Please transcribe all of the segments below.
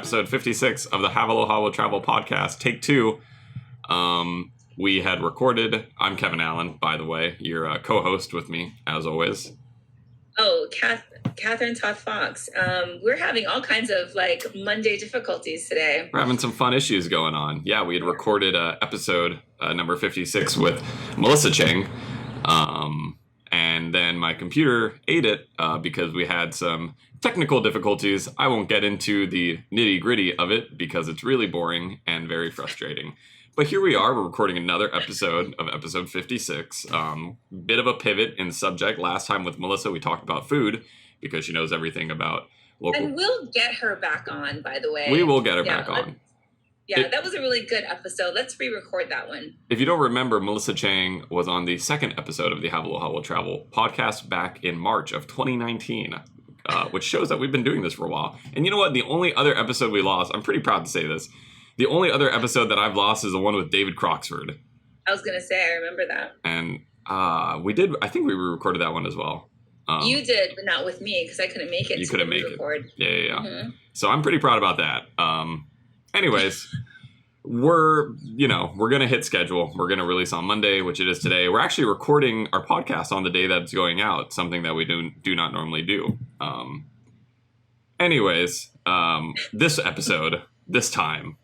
episode 56 of the Have Aloha Will Travel podcast, take 2. We had recorded. I'm Kevin Allen, by the way, your co-host with me, as always. Oh, Catherine Todd Fox. We're having all kinds of Monday difficulties today. We're having some fun issues going on. Yeah, we had recorded episode number 56 with Melissa Cheng. And then my computer ate it because we had some technical difficulties. I won't get into the nitty-gritty of it because it's really boring and very frustrating. But here we are. We're recording another episode of episode 56. Bit of a pivot in subject. Last time with Melissa, we talked about food because she knows everything about local. And we'll get her back on, by the way. We will get her back on. Yeah, that was a really good episode. Let's re-record that one. If you don't remember, Melissa Cheng was on the second episode of the Have Aloha Will Travel podcast back in March of 2019, which shows that we've been doing this for a while. And you know what? The only other episode we lost, I'm pretty proud to say this, the only other episode that I've lost is the one with David Croxford. I was going to say, I remember that. And I think we recorded that one as well. You did, but not with me because I couldn't make it. You couldn't make it. Yeah. Mm-hmm. So I'm pretty proud about that. Anyways, we're going to hit schedule. We're going to release on Monday, which it is today. We're actually recording our podcast on the day that's going out, something that we do not normally do. This episode, this time,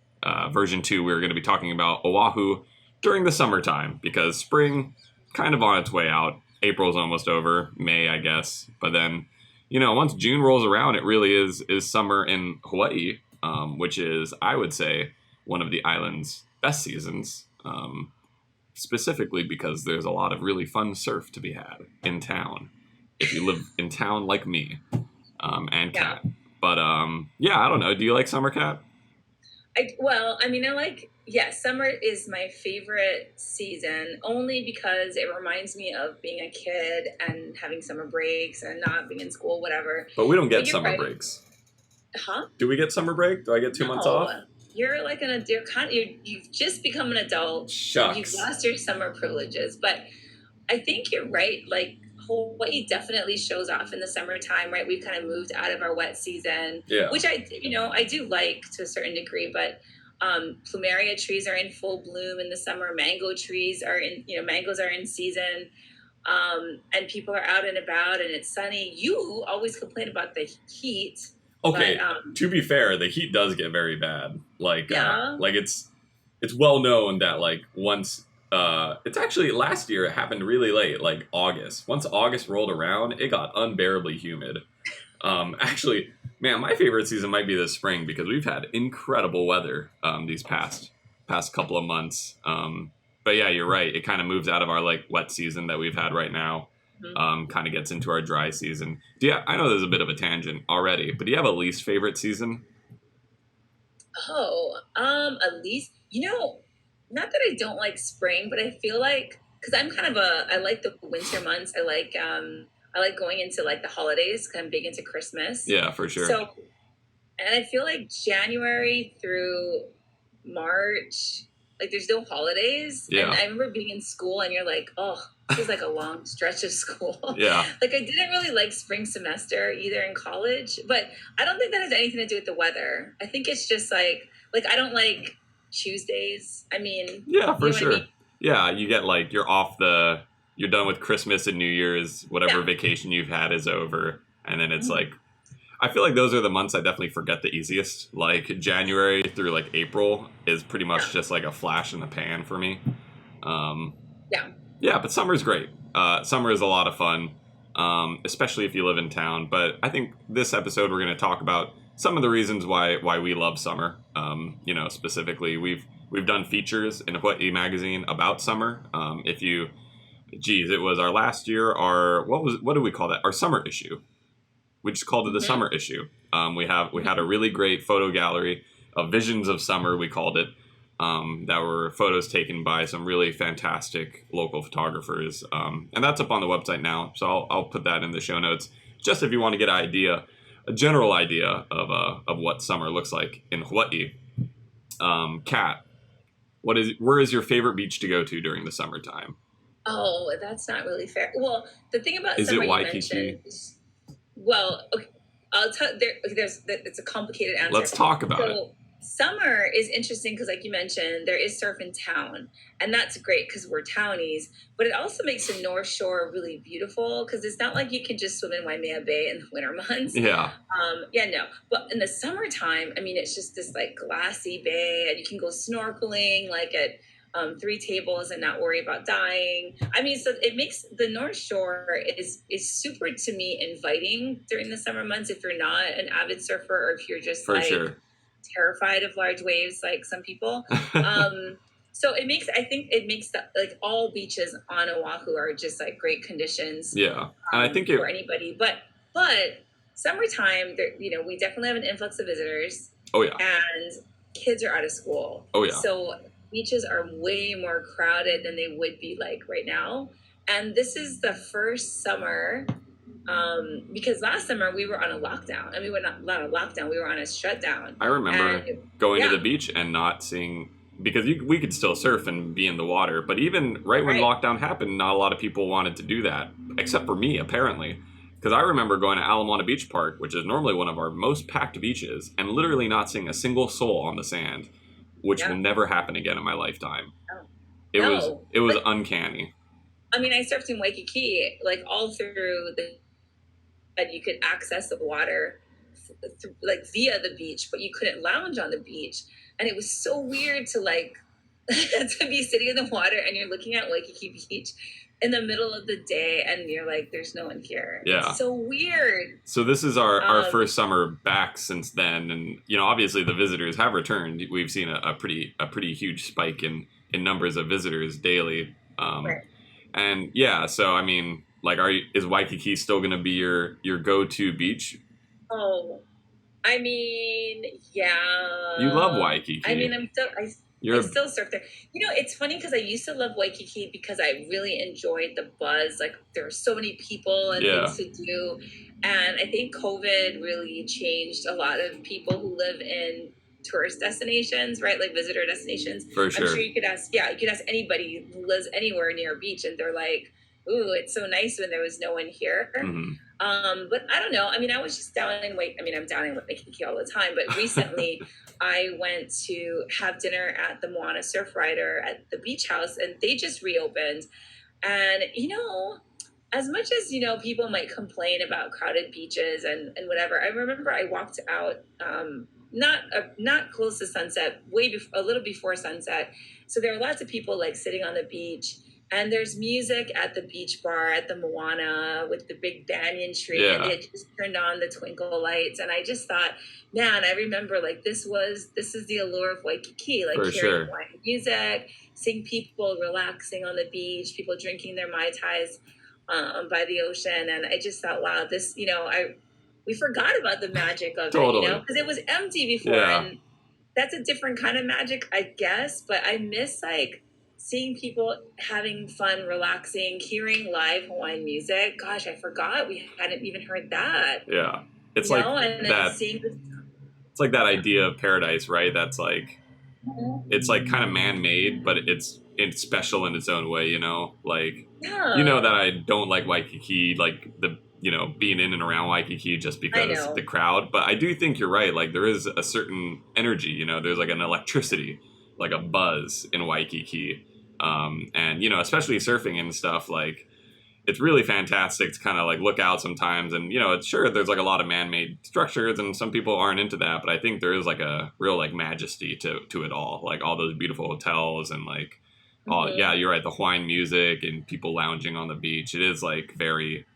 version 2, we're going to be talking about Oahu during the summertime because spring kind of on its way out. April's almost over, May, I guess. But then, once June rolls around, it really is summer in Hawaii, which is, I would say, one of the island's best seasons, specifically because there's a lot of really fun surf to be had in town, if you live in town like me, and Kat. But, I don't know. Do you like summer, Kat? Summer is my favorite season only because it reminds me of being a kid and having summer breaks and not being in school, whatever. But we don't get summer breaks. Huh? Do we get summer break? Do I get 2 months off? You're like you've just become an adult. Shucks. You've lost your summer privileges. But I think you're right. Hawaii definitely shows off in the summertime, right? We've kind of moved out of our wet season, which I do like to a certain degree, but plumeria trees are in full bloom in the summer. Mangoes are in season. And people are out and about and it's sunny. You always complain about the heat. Okay, but, to be fair, the heat does get very bad. It's well known that once it's actually last year it happened really late, August. Once August rolled around, it got unbearably humid. Actually, man, my favorite season might be this spring because we've had incredible weather these past couple of months. But yeah, you're right. It kind of moves out of our wet season that we've had right now. Kind of gets into our dry season. I know there's a bit of a tangent already, but do you have a least favorite season? A least, not that I don't like spring, but I feel because I'm I like the winter months. I like going into the holidays because I'm big into Christmas. Yeah, for sure. So, and I feel January through March, there's no holidays. Yeah. And I remember being in school and you're this is a long stretch of school. Yeah. I didn't really like spring semester either in college, but I don't think that has anything to do with the weather. I think it's just I don't like Tuesdays. I mean, yeah, for sure. I mean? Yeah. You get you're done with Christmas and New Year's, whatever vacation you've had is over. And then it's I feel those are the months I definitely forget the easiest. January through April is pretty much just a flash in the pan for me. Yeah, but summer's great. Summer is a lot of fun, especially if you live in town. But I think this episode we're going to talk about some of the reasons why we love summer. Specifically, we've done features in Hawaii magazine about summer. It was our last year. What do we call that? Our summer issue. We just called it the summer issue. We had a really great photo gallery of visions of summer. We called it. That were photos taken by some really fantastic local photographers. And that's up on the website now. So I'll put that in the show notes. Just if you want to get a general idea of what summer looks like in Hawaii. Kat, where is your favorite beach to go to during the summertime? Oh, that's not really fair. Well, the thing about is summer it Waikiki? you mentioned, well, okay, I'll tell it's a complicated answer. Let's talk about it. Summer is interesting because, like you mentioned, there is surf in town, and that's great because we're townies. But it also makes the North Shore really beautiful because it's not like you can just swim in Waimea Bay in the winter months. Yeah. No. But in the summertime, I mean, it's just this like glassy bay, and you can go snorkeling like at 3 tables and not worry about dying. I mean, so it makes the North Shore is super, to me, inviting during the summer months if you're not an avid surfer or if you're just terrified of large waves like some people. So I think it makes like all beaches on Oahu are just like great conditions. Yeah. And I think for anybody, but summertime, we definitely have an influx of visitors. Oh yeah. And kids are out of school. Oh yeah. So beaches are way more crowded than they would be like right now. And this is the first summer, because last summer we were on a lockdown. I mean, we were not on a lockdown, we were on a shutdown. I remember going to the beach and not seeing, because we could still surf and be in the water, but even when lockdown happened, not a lot of people wanted to do that, except for me, apparently. Because I remember going to Ala Moana Beach Park, which is normally one of our most packed beaches, and literally not seeing a single soul on the sand, which will never happen again in my lifetime. Oh. It was uncanny. I mean, I surfed in Waikiki, like all through and you could access the water like via the beach, but you couldn't lounge on the beach. And it was so weird to like to be sitting in the water and you're looking at Waikiki Beach in the middle of the day and you're like, there's no one here. Yeah. It's so weird. So this is our first summer back since then. And, obviously the visitors have returned. We've seen a pretty huge spike in numbers of visitors daily. And yeah, so I mean, like, is Waikiki still going to be your go-to beach? Oh, I mean, yeah. You love Waikiki. I mean, I still surf there. It's funny because I used to love Waikiki because I really enjoyed the buzz. Like, there were so many people and things to do. And I think COVID really changed a lot of people who live in tourist destinations, right? Like visitor destinations. For sure. I'm sure you could ask anybody who lives anywhere near a beach and they're like, ooh, it's so nice when there was no one here. Mm-hmm. But I don't know. I mean, I was just I'm down in Waikiki all the time. But recently I went to have dinner at the Moana Surf Rider at the beach house and they just reopened. And, as much as, people might complain about crowded beaches and whatever, I remember I walked out, not close to sunset, a little before sunset. So there were lots of people like sitting on the beach. And there's music at the beach bar at the Moana with the big banyan tree. Yeah. And they had just turned on the twinkle lights. And I just thought, man, I remember like this is the allure of Waikiki. Like hearing Hawaiian music, seeing people relaxing on the beach, people drinking their Mai Tais by the ocean. And I just thought, wow, this, we forgot about the magic of it, because it was empty before. Yeah. And that's a different kind of magic, I guess. But I miss like seeing people having fun, relaxing, hearing live Hawaiian music. Gosh, I forgot we hadn't even heard that. Yeah. It's like that. It's like that idea of paradise, right? That's like, it's like kind of man-made, but it's special in its own way, Like, that I don't like Waikiki, like being in and around Waikiki just because the crowd. But I do think you're right. Like, there is a certain energy, there's like an electricity, like a buzz in Waikiki. And, especially surfing and stuff, like, it's really fantastic to kind of like look out sometimes. And, it's sure there's like a lot of man-made structures and some people aren't into that. But I think there is like a real like majesty to it all, like all those beautiful hotels and like, you're right, the Hawaiian music and people lounging on the beach. It is like very,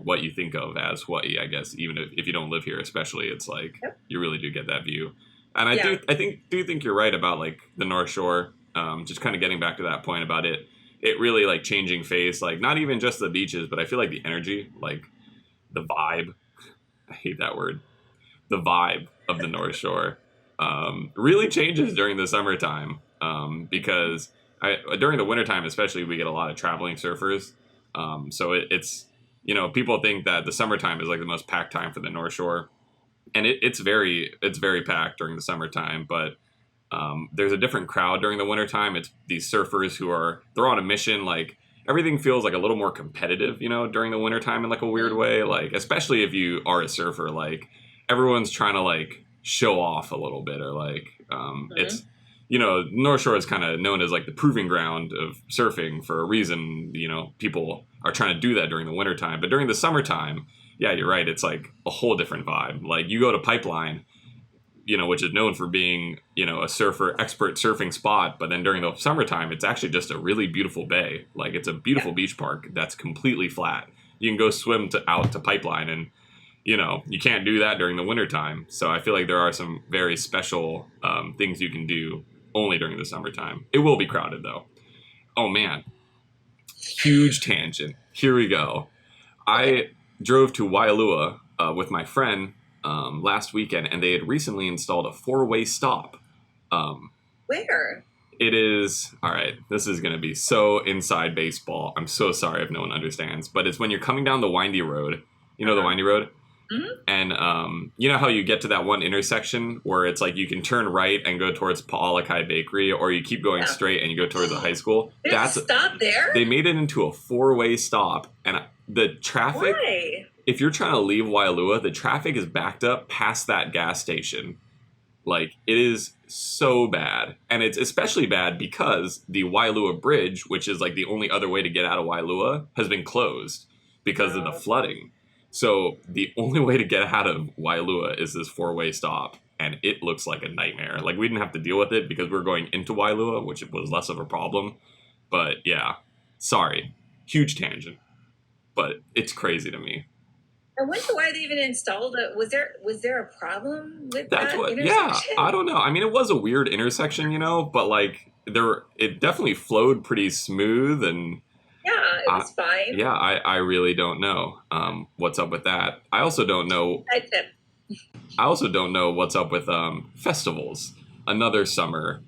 what you think of as Hawaii, I guess, even if you don't live here, especially, it's like you really do get that view. And I do think you're right about like the North Shore. Just kind of getting back to that point about it really like changing face, like not even just the beaches, but I feel like the energy, like the vibe, I hate that word, the vibe of the North Shore really changes during the summertime, because during the wintertime especially, we get a lot of traveling surfers. So it's, people think that the summertime is like the most packed time for the North Shore, and it's very packed during the summertime, but there's a different crowd during the wintertime. It's these surfers they're on a mission. Like, everything feels like a little more competitive, during the wintertime in like a weird way. Like, especially if you are a surfer, like everyone's trying to like show off a little bit, or like it's, North Shore is kind of known as like the proving ground of surfing for a reason. People are trying to do that during the wintertime, but during the summertime, yeah, you're right. It's like a whole different vibe. Like you go to Pipeline, which is known for being, a expert surfing spot. But then during the summertime, it's actually just a really beautiful bay. Like it's a beautiful beach park that's completely flat. You can go swim out to Pipeline, and, you can't do that during the wintertime. So I feel like there are some very special things you can do only during the summertime. It will be crowded though. Oh man, huge tangent. Here we go. I drove to Waialua with my friend last weekend, and they had recently installed a 4-way stop. Where? It is, all right, this is going to be so inside baseball. I'm so sorry if no one understands, but it's when you're coming down the windy road, the windy road? Mm-hmm. And you know how you get to that one intersection where it's like you can turn right and go towards Pa'alakai Bakery, or you keep going straight and you go towards the high school? There's a stop there? They made it into a 4-way stop, and the traffic... Why? If you're trying to leave Waialua, the traffic is backed up past that gas station. Like, it is so bad. And it's especially bad because the Waialua Bridge, which is like the only other way to get out of Waialua, has been closed because of the flooding. So the only way to get out of Waialua is this 4-way stop. And it looks like a nightmare. Like, we didn't have to deal with it because we were going into Waialua, which was less of a problem. But yeah, sorry. Huge tangent. But it's crazy to me. I wonder why they even installed it. Was there a problem with that intersection? Yeah, I don't know. I mean, it was a weird intersection, but like it definitely flowed pretty smooth, and yeah, it was fine. Yeah, I really don't know what's up with that. I also don't know what's up with festivals. Another summer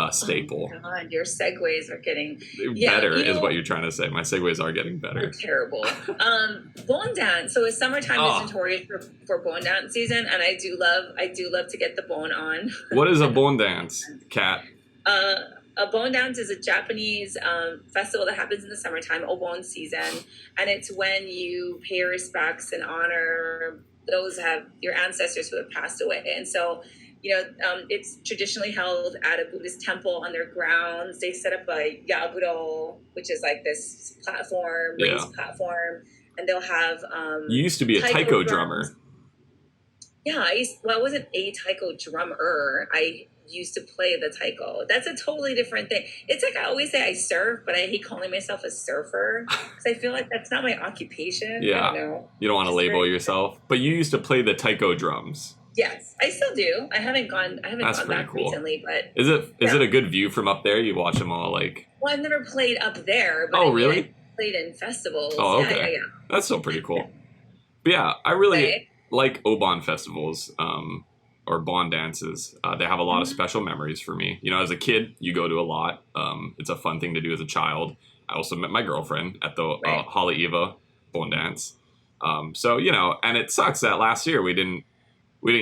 staple. Oh God, your segues are getting better, is what you're trying to say. My segues are getting better. They're terrible. Bone dance. So summertime is notorious for bone dance season, and I do love to get the bone on. What is a bone dance, Kat? A bone dance is a Japanese festival that happens in the summertime, obon season, and it's when you pay your respects and honor those your ancestors who have passed away, and so. It's traditionally held at a Buddhist temple on their grounds. They set up a yaburo, which is like this platform, raised platform, and they'll have. You used to be a Taiko drummer. Yeah, I wasn't a Taiko drummer. I used to play the Taiko. That's a totally different thing. It's like I always say I surf, but I hate calling myself a surfer because I feel like that's not my occupation. Yeah, I don't know. You don't want to label yourself, but you used to play the Taiko drums. Yes, I still do. I haven't gone back recently, but is it a good view from up there? You watch them all like. Well, I've never played up there, but really? I played in festivals. Oh, okay. Yeah. That's still pretty cool. But yeah, I really like Obon festivals, or Bon dances. They have a lot of special memories for me. As a kid, you go to a lot. It's a fun thing to do as a child. I also met my girlfriend at the Hawaiʻi Bon dance. So and it sucks that last year we didn't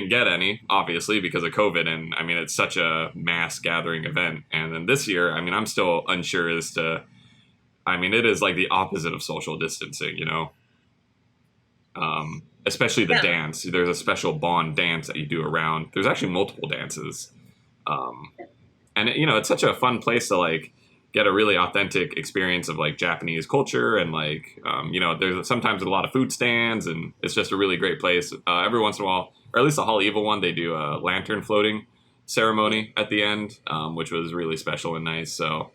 get any, obviously, because of COVID. And I mean, it's such a mass gathering event. And then this year, I mean, I'm still unsure as to, I mean, it is like the opposite of social distancing, especially the dance. There's a special Bon dance that you do around. There's actually multiple dances. And, it's such a fun place to like get a really authentic experience of like Japanese culture. And like, there's sometimes a lot of food stands, and it's just a really great place. Every once in a while, or at least the Hawaiʻi one, they do a lantern floating ceremony at the end, which was really special and nice. So,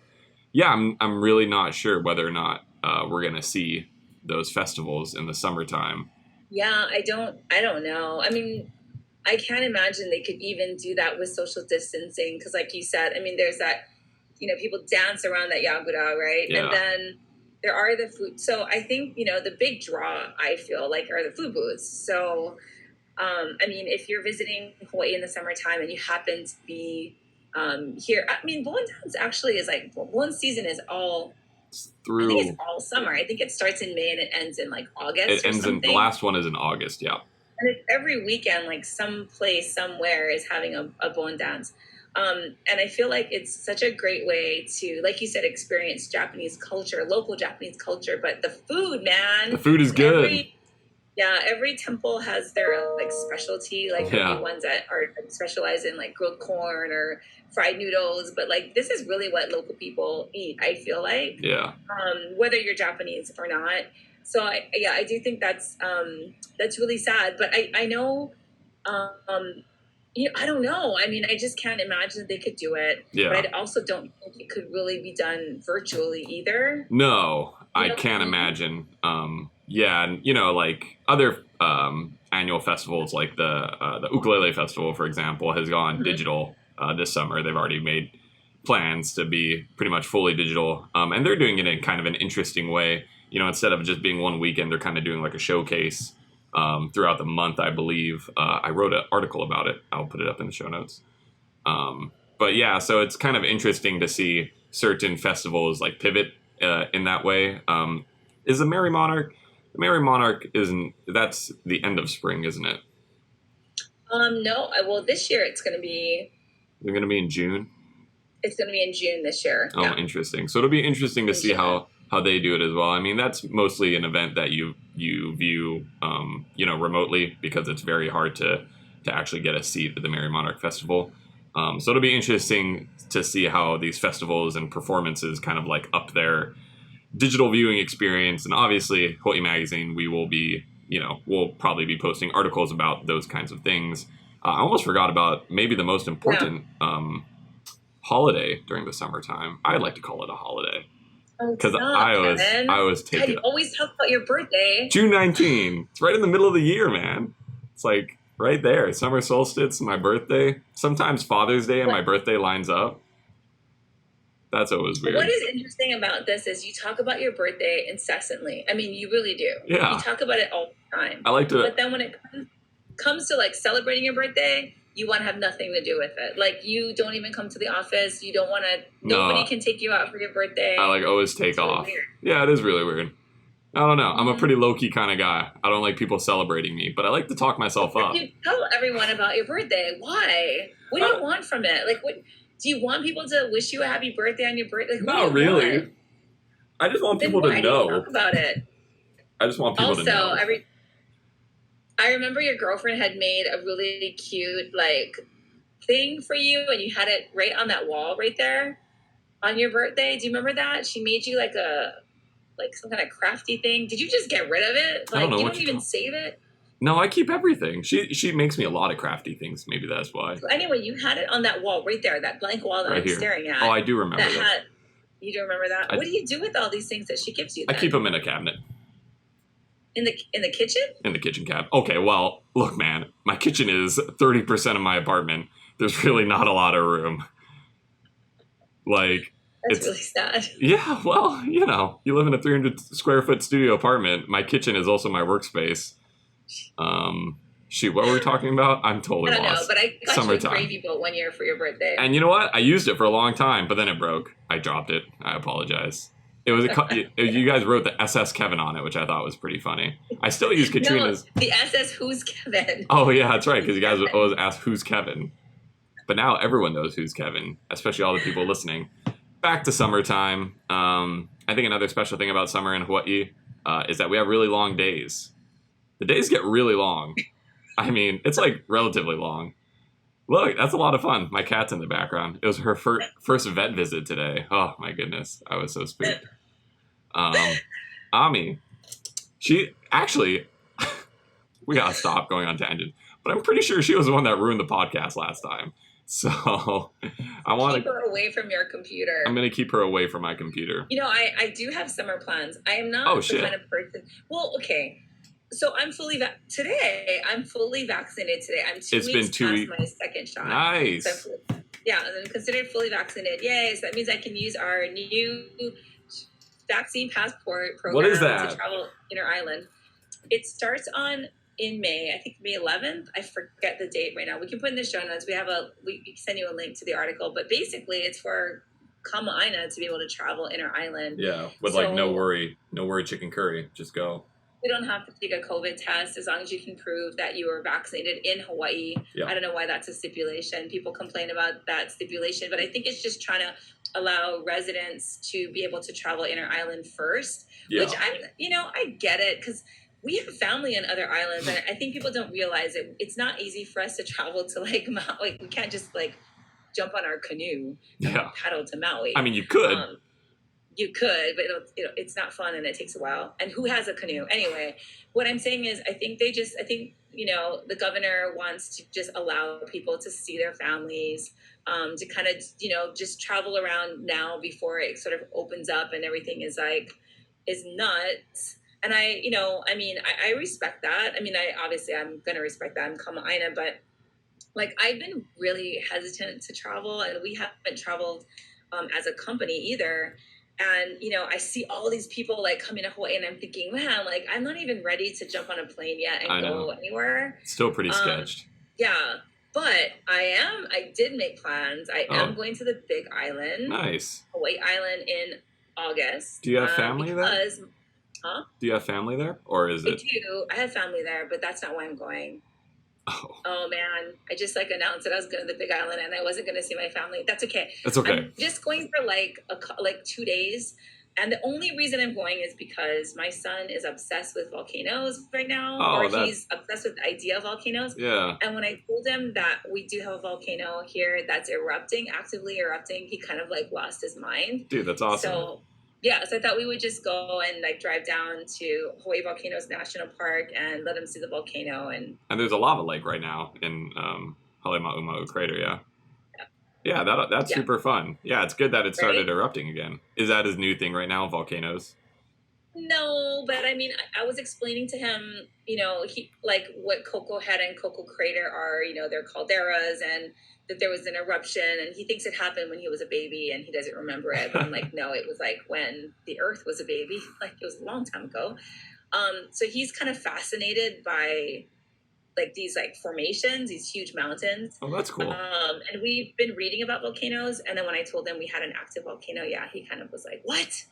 yeah, I'm really not sure whether or not we're gonna see those festivals in the summertime. Yeah, I don't know. I mean, I can't imagine they could even do that with social distancing because, like you said, I mean, there's that, people dance around that yagura, right? Yeah. And then there are the food. So I think the big draw I feel like are the food booths. So. I mean, if you're visiting Hawaii in the summertime and you happen to be here, I mean, Bon dance actually is like, Bon season is all through. I think it's all summer. I think it starts in May and it ends in like August. It ends in the last one is in August. Yeah. And it's every weekend, like some place somewhere is having a Bon dance. And I feel like it's such a great way to, like you said, experience Japanese culture, local Japanese culture. But the food, man. The food is good. Every temple has their like specialty, like there'll be ones that are specialized in like grilled corn or fried noodles. But like this is really what local people eat, I feel like. Yeah. Whether you're Japanese or not. So I do think that's really sad. But I know. I don't know. I mean, I just can't imagine that they could do it. Yeah. But I also don't think it could really be done virtually either. No, I can't imagine. Yeah, and like other annual festivals, like the ukulele festival, for example, has gone digital this summer. They've already made plans to be pretty much fully digital, and they're doing it in kind of an interesting way. Instead of just being one weekend, they're kind of doing like a showcase throughout the month, I believe. I wrote an article about it. I'll put it up in the show notes. But yeah, so it's kind of interesting to see certain festivals like pivot in that way. Is the Merry Monarch? The Merry Monarch that's the end of spring, isn't it? No. Well, this year it's going to be. They're going to be in June. It's going to be in June this year. Oh, interesting. So it'll be interesting to see how they do it as well. I mean, that's mostly an event that you view, remotely, because it's very hard to actually get a seat at the Merry Monarch Festival. So it'll be interesting to see how these festivals and performances kind of like up their digital viewing experience. And obviously, Hawaiʻi Magazine, we will be, we'll probably be posting articles about those kinds of things. I almost forgot about maybe the most important holiday during the summertime. I'd like to call it a holiday. Because I always take it. You always talk about your birthday. June 19. It's right in the middle of the year, man. It's like right there. Summer solstice, my birthday. Sometimes Father's Day and my birthday lines up. That's always weird. What is interesting about this is you talk about your birthday incessantly. I mean, you really do. Yeah. You talk about it all the time. I like to. But then when it comes to like celebrating your birthday, you want to have nothing to do with it. Like, you don't even come to the office. You don't want to. Nobody can take you out for your birthday. I like always take off. Really, yeah, it is really weird. I don't know. I'm a pretty low-key kind of guy. I don't like people celebrating me, but I like to talk myself up. You tell everyone about your birthday. Why? What do you want from it? Like, what do you want people to wish you a happy birthday on your birthday? Like, not really. Want? I just want people to know. Do you talk about it? I just want people to know. I remember your girlfriend had made a really cute like thing for you, and you had it right on that wall right there on your birthday. Do you remember that? She made you like some kind of crafty thing. Did you just get rid of it? Like, you don't even save it? No, I keep everything. She makes me a lot of crafty things. Maybe that's why. So anyway, you had it on that wall right there, that blank wall that I'm staring at. Oh, I do remember that. You do remember that? What do you do with all these things that she gives you then? I keep them in a cabinet. In the kitchen? In the kitchen cabinet. Okay, well, look, man. My kitchen is 30% of my apartment. There's really not a lot of room. Like... That's really sad. Yeah, well, you live in a 300 square foot studio apartment. My kitchen is also my workspace. Shoot, what were we talking about? I'm totally lost. I don't know, but I got you a gravy boat one year for your birthday. And you know what? I used it for a long time, but then it broke. I dropped it. I apologize. It was you guys wrote the SS Kevin on it, which I thought was pretty funny. I still use Katrina's. No, the SS Who's Kevin. Oh, yeah, that's right, because you guys would always ask who's Kevin. But now everyone knows who's Kevin, especially all the people listening. Back to summertime. I think another special thing about summer in Hawaii is that we have really long days. The days get really long. I mean, it's like relatively long. Look, that's a lot of fun. My cat's in the background. It was her first vet visit today. Oh, my goodness. I was so spooked. Ami, she actually, we gotta stop going on tangent, but I'm pretty sure she was the one that ruined the podcast last time. So I want to keep her away from your computer. I'm going to keep her away from my computer. I do have summer plans. I am not the kind of person. Well, okay. So I'm fully vaccinated today. I'm 2 weeks past my second shot. Nice. So I'm considered fully vaccinated. Yay. So that means I can use our new vaccine passport program. What is that? To travel inter-island. It starts in May, I think May 11th. I forget the date right now. We can put in the show notes. We can send you a link to the article, but basically it's for Kama'aina to be able to travel inter-island. Yeah, with no worry chicken curry. Just go. We don't have to take a COVID test as long as you can prove that you were vaccinated in Hawaii. I don't know why that's a stipulation. People complain about that stipulation, but I think it's just trying to allow residents to be able to travel inter-island first, which I get it, because we have family in other islands, and I think people don't realize it. It's not easy for us to travel to like we can't just like jump on our canoe and paddle to Maui. I mean, you could. You could, but it's not fun, and it takes a while. And who has a canoe? Anyway, what I'm saying is I think the governor wants to just allow people to see their families, to kind of, just travel around now before it sort of opens up and everything is nuts. And I respect that. I mean, I'm going to respect that. I'm Kama'aina, but like, I've been really hesitant to travel, and we haven't traveled as a company either. And, I see all these people like coming to Hawaii, and I'm thinking, man, like, I'm not even ready to jump on a plane yet and go anywhere. Still pretty sketched. Yeah. But I did make plans. I am going to the Big Island. Nice. Hawaii Island in August. Do you have family there? Huh? Do you have family there? Or is it? I do. I have family there, but that's not why I'm going. Oh man, I just announced that I was going to the Big Island and I wasn't going to see my family. That's okay. That's okay. I'm just going for like 2 days. And the only reason I'm going is because my son is obsessed with volcanoes right now. He's obsessed with the idea of volcanoes. Yeah. And when I told him that we do have a volcano here that's actively erupting, he kind of like lost his mind. Dude, that's awesome. So I thought we would just go and like drive down to Hawaii Volcanoes National Park and let him see the volcano. And there's a lava lake right now in Halemaumau crater, Yeah, that's super fun. Yeah, it's good that it started erupting again. Is that his new thing right now, volcanoes? No, but I mean, I was explaining to him, he like what Koko Head and Koko Crater are, they're calderas, and that there was an eruption, and he thinks it happened when he was a baby and he doesn't remember it. But I'm like, no, it was like when the Earth was a baby, like it was a long time ago. So he's kind of fascinated by like these like formations, these huge mountains. Oh, that's cool. And we've been reading about volcanoes. And then when I told him we had an active volcano, he kind of was like, what?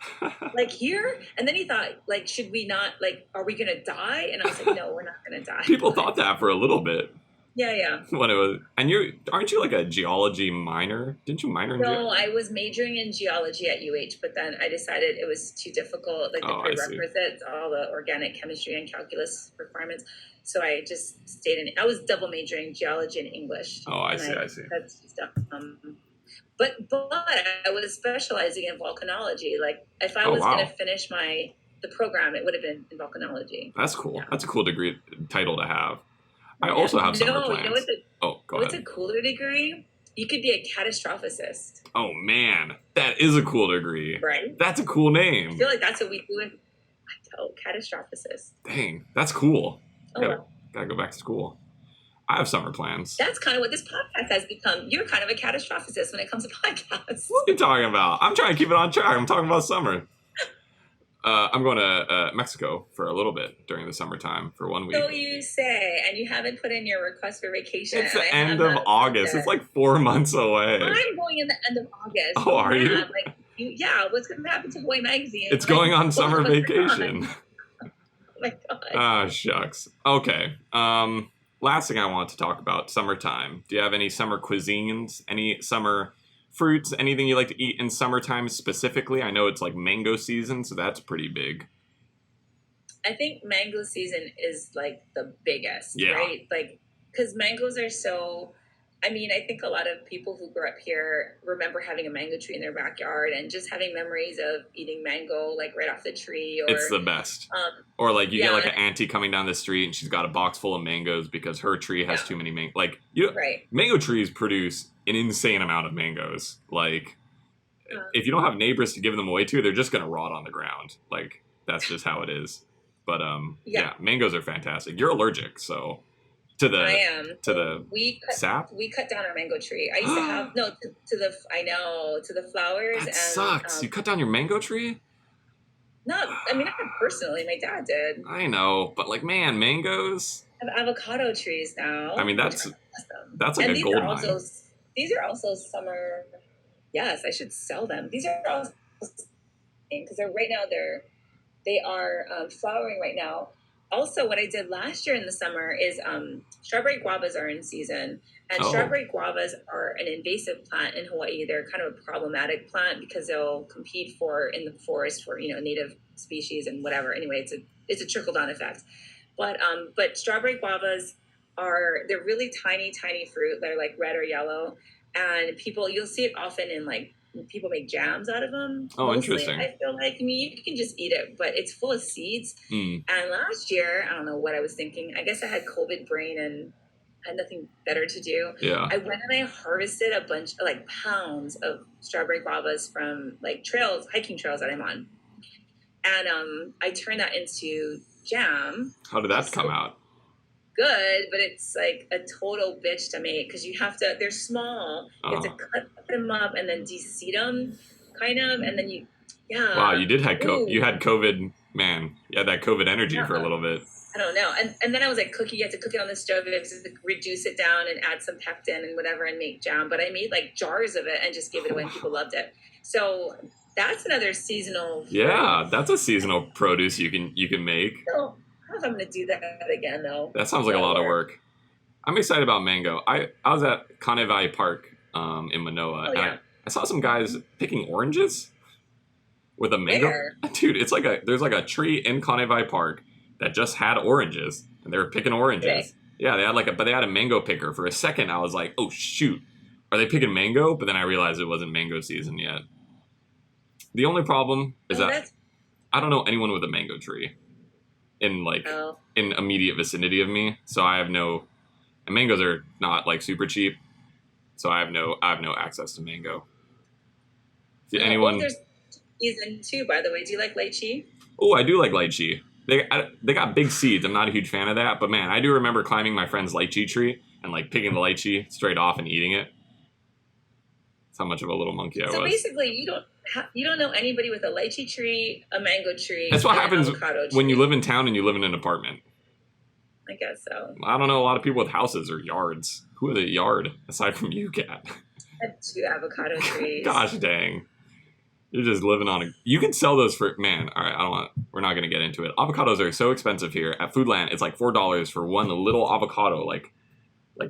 Like here? And then he thought, like, should we not, like, are we going to die? And I was like, no, we're not going to die. People thought that for a little bit. Yeah. When it was, and aren't you like a geology minor? Didn't you minor in geology? No, I was majoring in geology at UH, but then I decided it was too difficult, like the prerequisites, all the organic chemistry and calculus requirements. So I just stayed I was double majoring geology and English. Oh, I see. That's stuff. But I was specializing in volcanology. Like if I was going to finish the program, it would have been in volcanology. That's cool. Yeah. That's a cool degree title to have. I also have summer plans. Go ahead. What's a cooler degree? You could be a catastrophicist. Oh man, that is a cool degree. Right? That's a cool name. I feel like that's what we do. Catastrophicist. Dang, that's cool. Gotta go back to school. I have summer plans. That's kind of what this podcast has become. You're kind of a catastrophicist when it comes to podcasts. What are you talking about? I'm trying to keep it on track. I'm talking about summer. I'm going to Mexico for a little bit during the summertime for 1 week. So you say, and you haven't put in your request for vacation. It's the end of August. It's like 4 months away. I'm going in the end of August. Oh, are you? What's going to happen to Hawaii Magazine? It's going on summer vacation. Oh my God. Ah, shucks. Okay. Last thing I want to talk about, summertime. Do you have any summer cuisines? Any summer fruits? Anything you like to eat in summertime specifically? I know it's like mango season, so that's pretty big. I think mango season is like the biggest, right? Like, because mangoes are so... I mean, I think a lot of people who grew up here remember having a mango tree in their backyard and just having memories of eating mango like right off the tree. Or it's the best. Or like you get like an auntie coming down the street and she's got a box full of mangoes because her tree has too many mangoes. Like mango trees produce an insane amount of mangoes. Like if you don't have neighbors to give them away to, they're just gonna rot on the ground. Like that's just how it is. But mangoes are fantastic. You're allergic, so. I am. Sap? We cut down our mango tree. I used to have to the flowers. That sucks. You cut down your mango tree? Not personally. My dad did. I know, but like, man, mangoes. I have avocado trees now. I mean, that's like a gold mine. These are also summer. Yes, I should sell them. These are also because right now they're They are flowering right now. Also, what I did last year in the summer is strawberry guavas are in season. And strawberry guavas are an invasive plant in Hawaii. They're kind of a problematic plant because they'll compete in the forest for, native species and whatever. Anyway, it's a trickle-down effect. But strawberry guavas they're really tiny, tiny fruit. They're like red or yellow. And you'll see it often in people make jams out of them. Oh, mostly. Interesting. I feel like, you can just eat it, but it's full of seeds. And last year, I don't know what I was thinking. I guess I had COVID brain and had nothing better to do. Yeah. I went and I harvested a bunch of pounds of strawberry guavas from hiking trails that I'm on. And I turned that into jam. How did that come out? Good, but it's like a total bitch to make because they're small. You have to cut them up and then de-seed them, kind of, and then Wow, you had COVID, man. You had that COVID energy for a little bit. I don't know. And then I was like, you have to cook it on the stove, you have to reduce it down and add some pectin and whatever and make jam. But I made jars of it and just gave it away and people loved it. So that's another seasonal. Yeah, that's a seasonal produce you can make. So, I don't know if I'm going to do that again, though. That sounds like a lot of work. I'm excited about mango. I was at Kane Park in Manoa. Oh, yeah. And I saw some guys picking oranges with a mango. Where? Dude, there's a tree in Kane Park that just had oranges, and they were picking oranges. Okay. Yeah, they had a mango picker. For a second, I was like, oh, shoot. Are they picking mango? But then I realized it wasn't mango season yet. The only problem is that I don't know anyone with a mango tree in immediate vicinity of me, so I have and mangoes are not super cheap, so I have no access to mango. Anyone? There's season too, by the way. Do you like lychee? Oh, I do like lychee. They got big seeds. I'm not a huge fan of that, but man, I do remember climbing my friend's lychee tree and picking the lychee straight off and eating it. That's how much of a little monkey I was. So basically, you don't know anybody with a lychee tree, a mango tree. That's what happens when you live in town and you live in an apartment. I guess so. I don't know a lot of people with houses or yards. Who has a yard aside from you, Kat? I have 2 avocado trees. Gosh dang. You're just living on you can sell those for, man, all right, we're not going to get into it. Avocados are so expensive here. At Foodland, it's $4 for one little avocado, like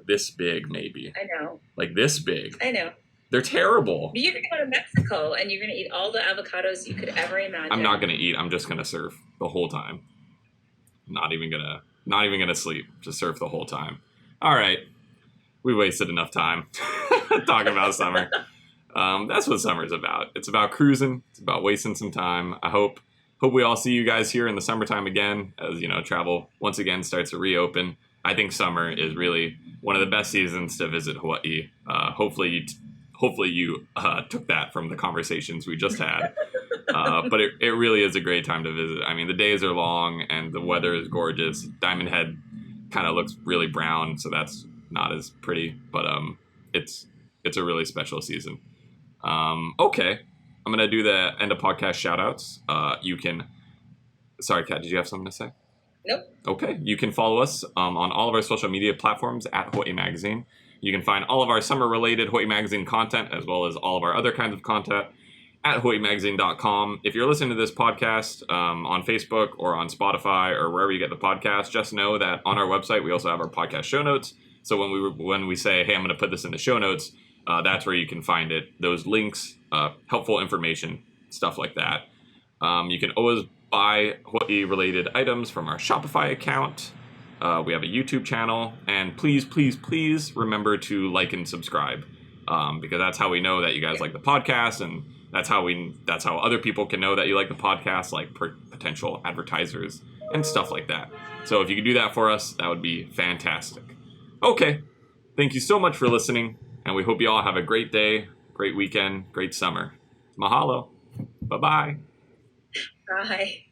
this big, maybe. I know. Like this big. I know. They're terrible. But you're going to go to Mexico, and you're going to eat all the avocados you could ever imagine. I'm not going to eat. I'm just going to surf the whole time. Not even going to sleep. Just surf the whole time. All right. We wasted enough time talking about summer. That's what summer's about. It's about cruising. It's about wasting some time. I hope we all see you guys here in the summertime again, as travel once again starts to reopen. I think summer is really one of the best seasons to visit Hawaii. Hopefully you took that from the conversations we just had. But it really is a great time to visit. I mean, the days are long and the weather is gorgeous. Diamond Head kind of looks really brown, so that's not as pretty. But it's a really special season. Okay, I'm gonna do the end of podcast shoutouts. Sorry, Kat, did you have something to say? Nope. Okay, you can follow us on all of our social media platforms at Hawaii Magazine. You can find all of our summer-related Hawaii Magazine content, as well as all of our other kinds of content, at hawaiimagazine.com. If you're listening to this podcast on Facebook or on Spotify or wherever you get the podcast, just know that on our website we also have our podcast show notes. So when we say, hey, I'm going to put this in the show notes, that's where you can find it. Those links, helpful information, stuff like that. You can always buy Hawaii-related items from our Shopify account. We have a YouTube channel, and please, please, please remember to like and subscribe, because that's how we know that you guys like the podcast, and that's how other people can know that you like the podcast, like potential advertisers and stuff like that. So if you could do that for us, that would be fantastic. Okay, thank you so much for listening, and we hope you all have a great day, great weekend, great summer. Mahalo. Bye-bye. Bye.